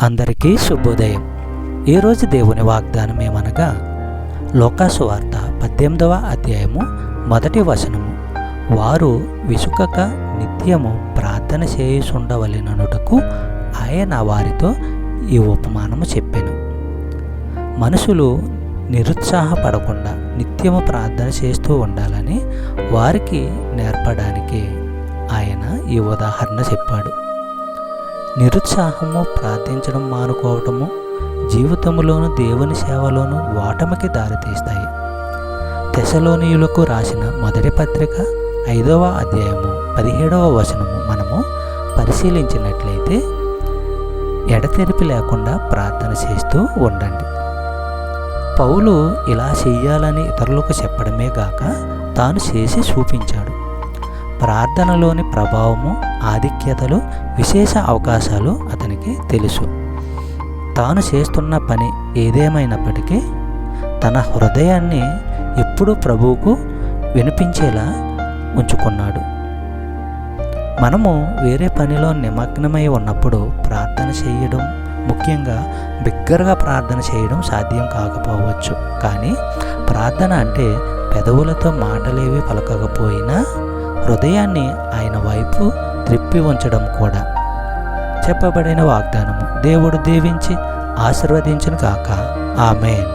అందరికీ శుభోదయం. ఈరోజు దేవుని వాగ్దానం ఏమనగా లోకాసు వార్త 18వ అధ్యాయము 1వ వచనము. వారు విసుకక నిత్యము ప్రార్థన చేయుచుండవలెననుటకు ఆయన వారితో ఈ ఉపమానము చెప్పెను. మనుషులు నిరుత్సాహపడకుండా నిత్యము ప్రార్థన చేస్తూ ఉండాలని వారికి నేర్పడానికి ఆయన ఈ ఉదాహరణ చెప్పాడు. నిరుత్సాహము, ప్రార్థించడం మానుకోవటము జీవితంలోను దేవుని సేవలోను ఓటమికి దారితీస్తాయి. తెసలోనియులకు రాసిన మొదటి పత్రిక 5వ అధ్యాయము 17వ వచనము మనము పరిశీలించినట్లయితే, ఎడతెరిపి లేకుండా ప్రార్థన చేస్తూ ఉండండి. పౌలు ఇలా చెయ్యాలని ఇతరులకు చెప్పడమే గాక తాను చేసి చూపించాడు. ప్రార్థనలోని ప్రభావము, ఆధిక్యతలు, విశేష అవకాశాలు అతనికి తెలుసు. తాను చేస్తున్న పని ఏదేమైనప్పటికీ తన హృదయాన్ని ఎప్పుడూ ప్రభువుకు వినిపించేలా ఉంచుకున్నాడు. మనము వేరే పనిలో నిమగ్నమై ఉన్నప్పుడు ప్రార్థన చేయడం, ముఖ్యంగా బిగ్గరగా ప్రార్థన చేయడం సాధ్యం కాకపోవచ్చు. కానీ ప్రార్థన అంటే పెదవులతో మాటలేవి పలకకపోయినా హృదయాన్ని ఆయన వైపు త్రిప్పి ఉంచడం కూడా. చెప్పబడిన వాగ్దానము దేవుడు దీవించి ఆశీర్వదించును గాక. ఆమేన్.